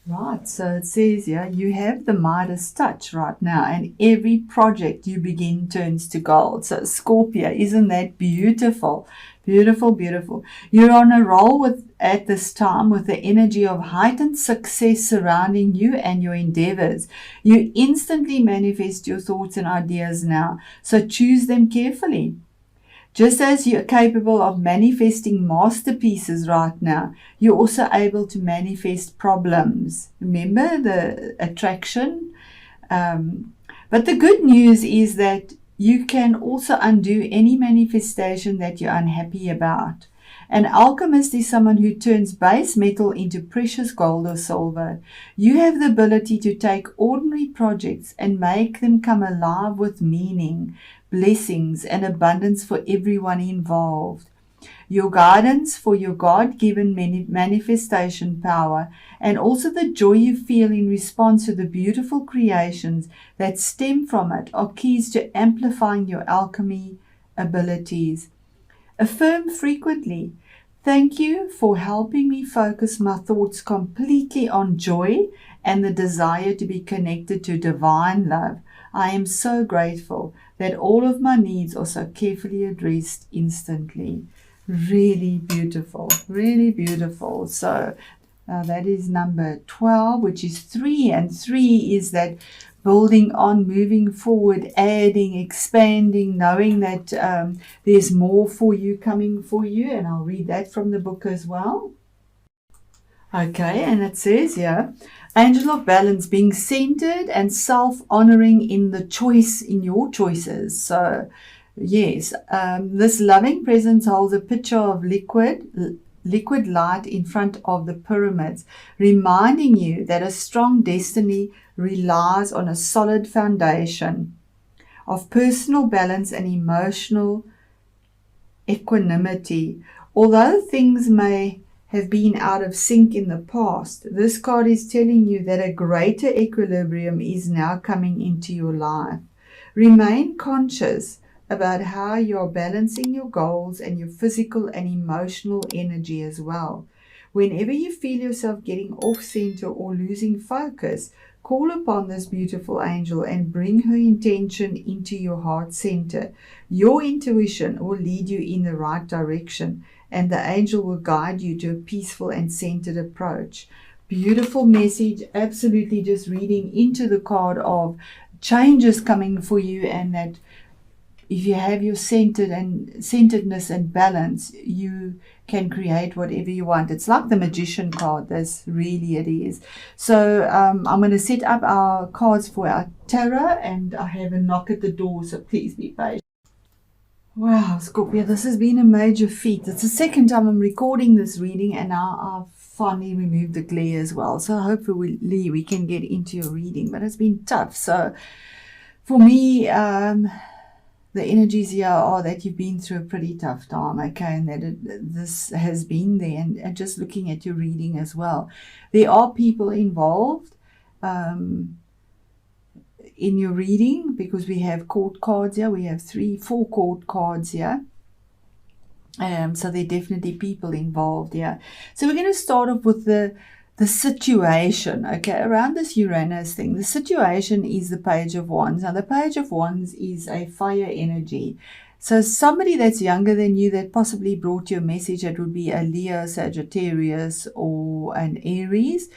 Right, so it says here, you have the Midas touch right now, and every project you begin turns to gold. So, Scorpio, isn't that beautiful? Beautiful, beautiful. You're on a roll at this time with the energy of heightened success surrounding you and your endeavors. You instantly manifest your thoughts and ideas now, so choose them carefully. Just as you're capable of manifesting masterpieces right now, you're also able to manifest problems. Remember the attraction? But the good news is that you can also undo any manifestation that you're unhappy about. An alchemist is someone who turns base metal into precious gold or silver. You have the ability to take ordinary projects and make them come alive with meaning, blessings, and abundance for everyone involved. Your guidance for your God-given manifestation power, and also the joy you feel in response to the beautiful creations that stem from it, are keys to amplifying your alchemy abilities. Affirm frequently, "Thank you for helping me focus my thoughts completely on joy and the desire to be connected to divine love. I am so grateful that all of my needs are so carefully addressed instantly." Really beautiful, really beautiful. So that is number 12, which is 3. And 3 is that building on, moving forward, adding, expanding, knowing that there's more for you coming for you. And I'll read that from the book as well. Okay, and it says here, Angel of Balance, being centered and self-honoring in your choices. So yes, this loving presence holds a picture of liquid light in front of the pyramids, reminding you that a strong destiny relies on a solid foundation of personal balance and emotional equanimity. Although things may have been out of sync in the past, this card is telling you that a greater equilibrium is now coming into your life. Remain conscious about how you're balancing your goals and your physical and emotional energy as well. Whenever you feel yourself getting off center or losing focus, call upon this beautiful angel and bring her intention into your heart center. Your intuition will lead you in the right direction, and the angel will guide you to a peaceful and centered approach. Beautiful message. Absolutely just reading into the card of changes coming for you, and that if you have your centeredness and balance, you can create whatever you want. It's like the magician card. That's really it is. So I'm going to set up our cards for our tarot, and I have a knock at the door, so please be patient. Wow, Scorpio, this has been a major feat. It's the second time I'm recording this reading, and now I've finally removed the glare as well. So hopefully we can get into your reading, but it's been tough. So for me, the energies here are that you've been through a pretty tough time, okay, and that this has been there, and just looking at your reading as well. There are people involved in your reading, because we have court cards here. We have 4 court cards here. So there are definitely people involved here. So we're going to start off with the situation, okay, around this Uranus thing. The situation is the Page of Wands. Now, the Page of Wands is a fire energy. So somebody that's younger than you that possibly brought you a message, that would be a Leo, Sagittarius, or an Aries.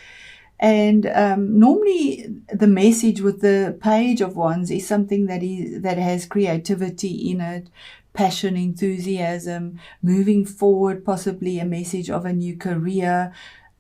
And normally the message with the Page of Wands is something that has creativity in it, passion, enthusiasm, moving forward, possibly a message of a new career,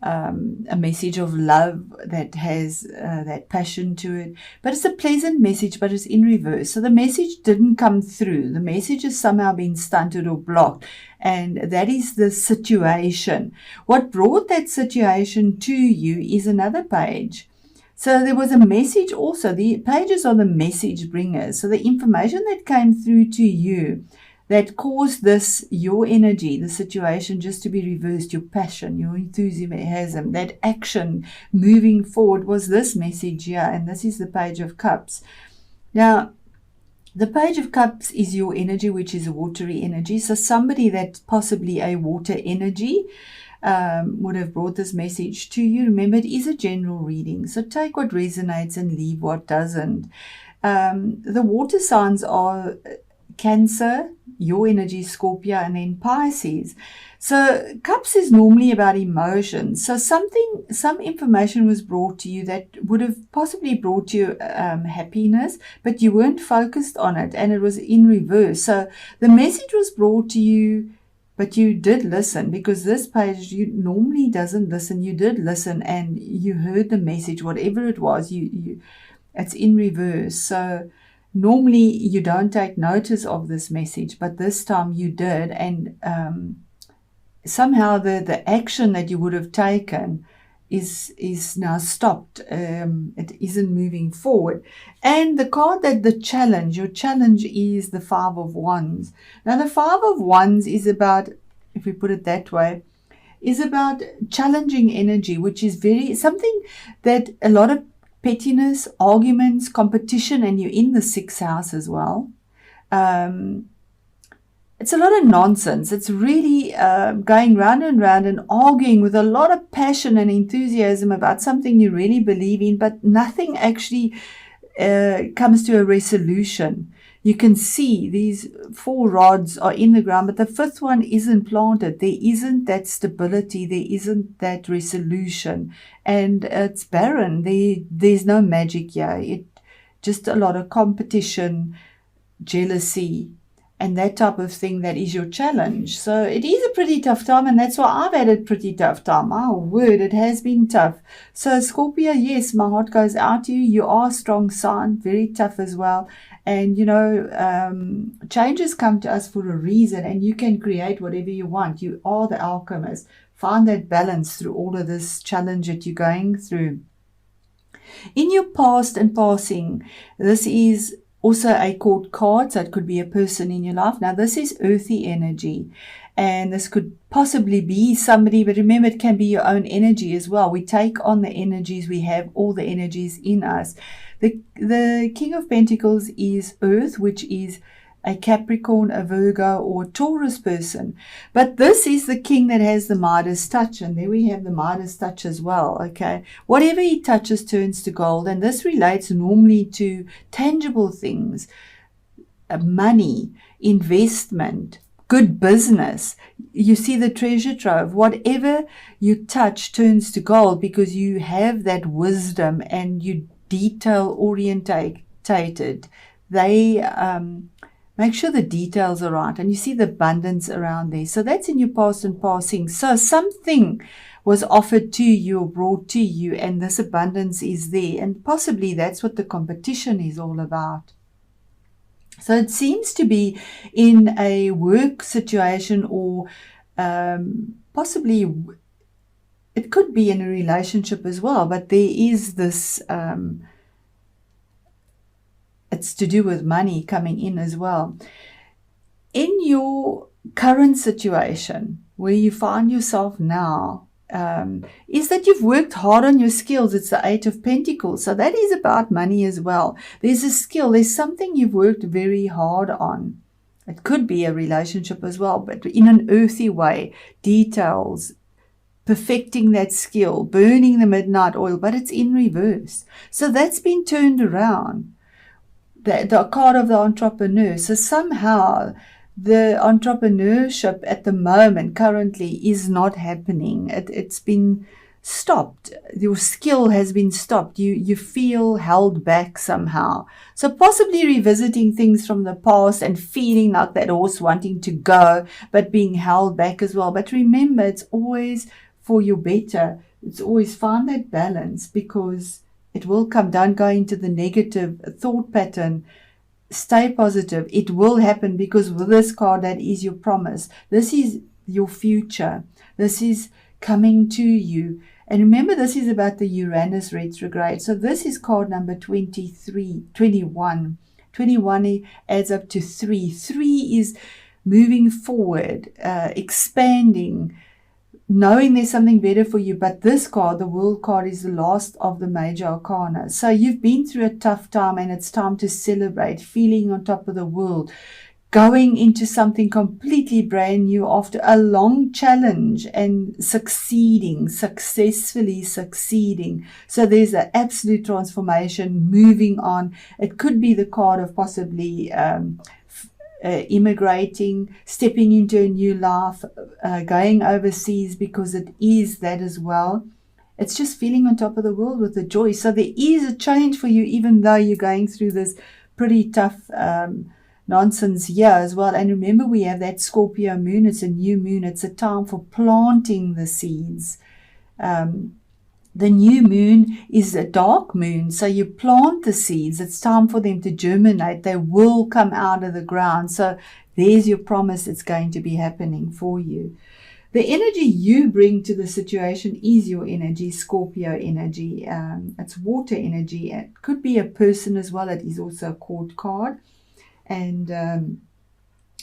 a message of love that has that passion to it. But it's a pleasant message, but it's in reverse. So the message didn't come through. The message has somehow been stunted or blocked. And that is the situation. What brought that situation to you is another page. So there was a message also. The pages are the message bringers. So the information that came through to you that caused this, your energy, the situation, just to be reversed, your passion, your enthusiasm, that action moving forward, was this message here. And this is the Page of Cups. Now, the Page of Cups is your energy, which is a watery energy. So somebody that's possibly a water energy, would have brought this message to you. Remember, it is a general reading, so take what resonates and leave what doesn't. The water signs are Cancer, your energy, Scorpio, and then Pisces. So Cups is normally about emotions. So some information was brought to you that would have possibly brought you happiness, but you weren't focused on it, and it was in reverse. So the message was brought to you, but you did listen, because this page you normally doesn't listen. You did listen, and you heard the message, whatever it was. It's in reverse. So normally you don't take notice of this message, but this time you did, and somehow the action that you would have taken is now stopped. It isn't moving forward. And the card that your challenge is the Five of Wands. Now the Five of Wands is about, if we put it that way, is about challenging energy, which is something that a lot of pettiness, arguments, competition, and you're in the 6th house as well. It's a lot of nonsense. It's really going round and round and arguing with a lot of passion and enthusiasm about something you really believe in, but nothing actually comes to a resolution. You can see these 4 rods are in the ground, but the 5th one isn't planted. There isn't that stability. There isn't that resolution. And it's barren. There's no magic here. Just a lot of competition, jealousy, and that type of thing that is your challenge. So it is a pretty tough time, and that's why I've had a pretty tough time. My word, it has been tough. So Scorpio, yes, my heart goes out to you. You are a strong sign, very tough as well. And, changes come to us for a reason, and you can create whatever you want. You are the alchemist. Find that balance through all of this challenge that you're going through. In your past and passing, this is also a court card, so it could be a person in your life. Now, this is earthy energy, and this could possibly be somebody, but remember, it can be your own energy as well. We take on the energies. We have all the energies in us. The King of Pentacles is Earth, which is a Capricorn, a Virgo, or a Taurus person. But this is the king that has the Midas touch, and there we have the Midas touch as well, okay? Whatever he touches turns to gold, and this relates normally to tangible things, money, investment, good business. You see the treasure trove. Whatever you touch turns to gold, because you have that wisdom and you detail orientated. They make sure the details are right, and you see the abundance around there. So that's in your past and passing. So something was offered to you or brought to you, and this abundance is there, and possibly that's what the competition is all about. So it seems to be in a work situation, or possibly it could be in a relationship as well, but there is this, it's to do with money coming in as well. In your current situation, where you find yourself now, is that you've worked hard on your skills. It's the 8 of Pentacles. So that is about money as well. There's a skill. There's something you've worked very hard on. It could be a relationship as well, but in an earthy way. Details, perfecting that skill, burning the midnight oil, but it's in reverse. So that's been turned around. The card of the entrepreneur. So somehow the entrepreneurship at the moment currently is not happening. It's been stopped. Your skill has been stopped. You feel held back somehow. So possibly revisiting things from the past and feeling like that horse wanting to go, but being held back as well. But remember, it's always for your better. It's always find that balance, because it will come. Don't go into the negative thought pattern. Stay positive. It will happen, because with this card, that is your promise. This is your future. This is coming to you. And remember, this is about the Uranus retrograde. So this is card number 21. 21 adds up to 3. 3 is moving forward, expanding, knowing there's something better for you. But this card, the World card, is the last of the major arcana. So you've been through a tough time, and it's time to celebrate, feeling on top of the world, going into something completely brand new after a long challenge and successfully succeeding. So there's an absolute transformation, moving on. It could be the card of possibly immigrating, stepping into a new life, going overseas, because it is that as well. It's just feeling on top of the world with the joy. So there is a change for you, even though you're going through this pretty tough nonsense here as well. And remember, we have that Scorpio moon. It's a new moon. It's a time for planting the seeds. The new moon is a dark moon, so you plant the seeds. It's time for them to germinate. They will come out of the ground. So there's your promise. It's going to be happening for you. The energy you bring to the situation is your energy, Scorpio energy. It's water energy. It could be a person as well. It is also a court card. And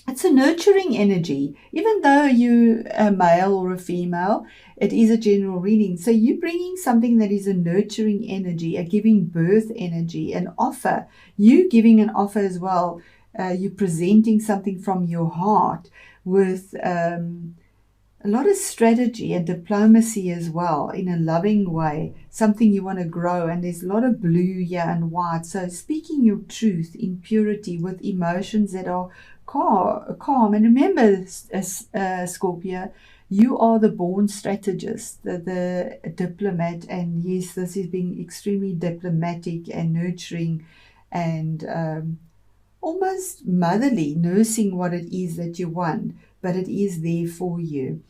it's a nurturing energy. Even though you're a male or a female, it is a general reading. So you're bringing something that is a nurturing energy, a giving birth energy, an offer. You giving an offer as well. You're presenting something from your heart with a lot of strategy and diplomacy as well, in a loving way, something you want to grow. And there's a lot of blue here and white. So speaking your truth in purity with emotions that are calm. And remember, Scorpio, you are the born strategist, the diplomat. And yes, this is being extremely diplomatic and nurturing and almost motherly, nursing what it is that you want, but it is there for you.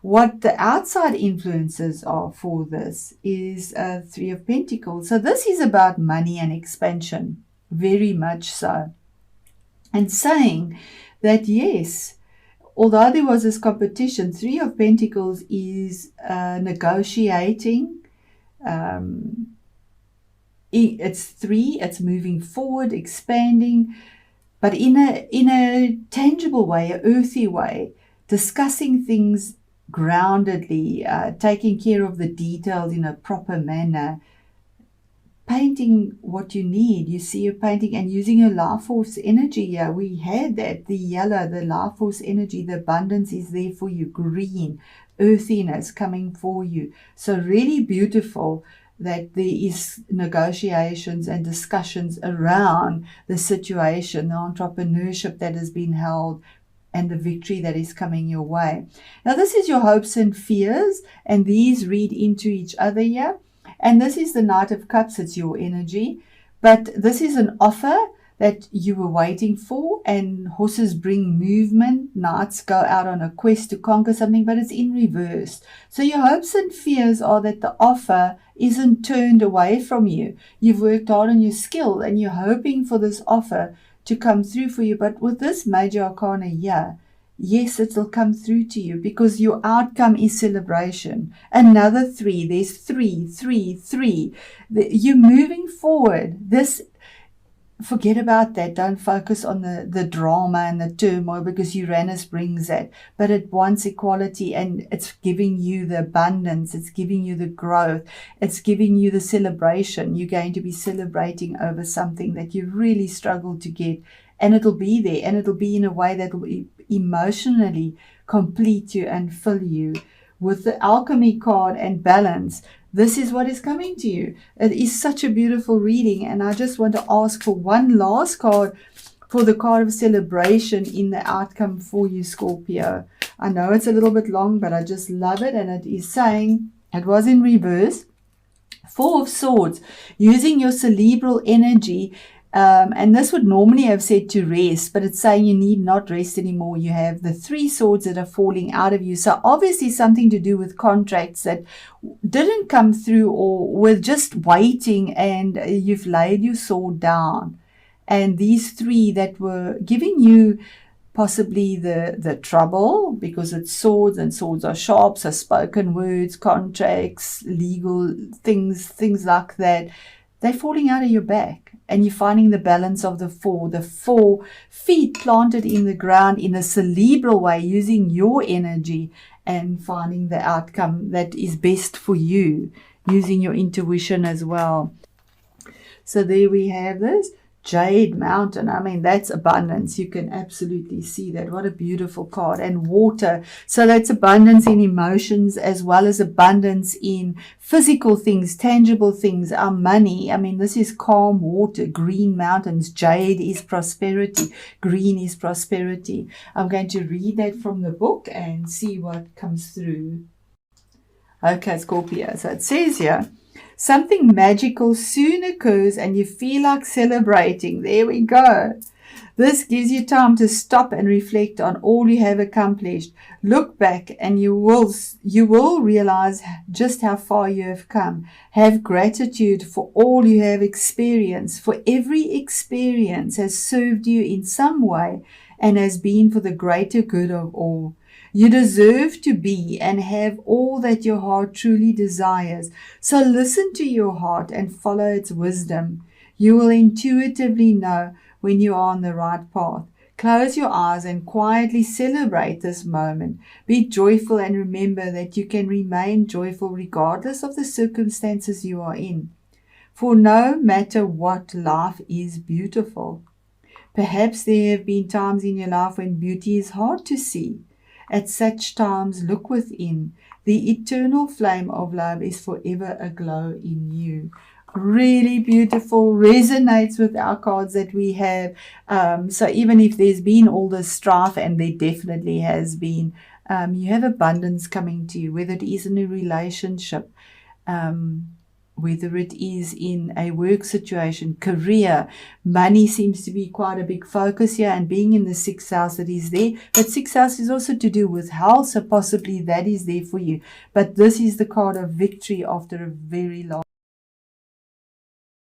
What the outside influences are for this is Three of Pentacles. So this is about money and expansion, very much so. And saying that, yes, although there was this competition, Three of Pentacles is negotiating. It's three, it's moving forward, expanding, but in a tangible way, a earthy way, discussing things groundedly, taking care of the details in a proper manner, painting what you need. You see, you're painting and using your life force energy. Yeah, we had that, the yellow, the life force energy, the abundance is there for you, green, earthiness coming for you. So really beautiful that there is negotiations and discussions around the situation, the entrepreneurship that has been held, and the victory that is coming your way. Now, this is your hopes and fears, and these read into each other here. And this is the Knight of Cups. It's your energy. But this is an offer that you were waiting for, and horses bring movement. Knights go out on a quest to conquer something, but it's in reverse. So your hopes and fears are that the offer isn't turned away from you. You've worked hard on your skill, and you're hoping for this offer to come through for you. But with this major arcana here, yes, it will come through to you, because your outcome is celebration. Another three. There's three. You're moving forward. Forget about that. Don't focus on the drama and the turmoil, because Uranus brings that. But it wants equality, and it's giving you the abundance. It's giving you the growth. It's giving you the celebration. You're going to be celebrating over something that you really struggled to get. And it'll be there, and it'll be in a way that will emotionally complete you and fill you. With the alchemy card and balance, this is what is coming to you. It is such a beautiful reading, and I just want to ask for one last card for the card of celebration in the outcome for you, Scorpio. I know it's a little bit long, but I just love it, and it is saying, it was in reverse, Four of Swords, using your cerebral energy. And this would normally have said to rest, but it's saying you need not rest anymore. You have the three swords that are falling out of you. So obviously something to do with contracts that didn't come through, or were just waiting, and you've laid your sword down. And these three that were giving you possibly the trouble, because it's swords, and swords are sharp, so spoken words, contracts, legal things like that, they're falling out of your back. And you're finding the balance of the four feet planted in the ground in a cerebral way, using your energy and finding the outcome that is best for you, using your intuition as well. So there we have this. Jade Mountain. I mean, that's abundance. You can absolutely see that. What a beautiful card. And water. So that's abundance in emotions as well as abundance in physical things, tangible things, our money. I mean, this is calm water. Green mountains. Jade is prosperity. Green is prosperity. I'm going to read that from the book and see what comes through. Okay, Scorpio. So it says here, something magical soon occurs and you feel like celebrating. There we go. This gives you time to stop and reflect on all you have accomplished. Look back and you will realize just how far you have come. Have gratitude for all you have experienced, for every experience has served you in some way and has been for the greater good of all. You deserve to be and have all that your heart truly desires. So listen to your heart and follow its wisdom. You will intuitively know when you are on the right path. Close your eyes and quietly celebrate this moment. Be joyful and remember that you can remain joyful regardless of the circumstances you are in. For no matter what, life is beautiful. Perhaps there have been times in your life when beauty is hard to see. At such times, look within. The eternal flame of love is forever aglow in you. Really beautiful, resonates with our cards that we have. So even if there's been all this strife, and there definitely has been, you have abundance coming to you, whether it is in a relationship, whether it is in a work situation, career, money seems to be quite a big focus here, and being in the 6th house that is there. But 6th house is also to do with health, so possibly that is there for you. But this is the card of victory after a very long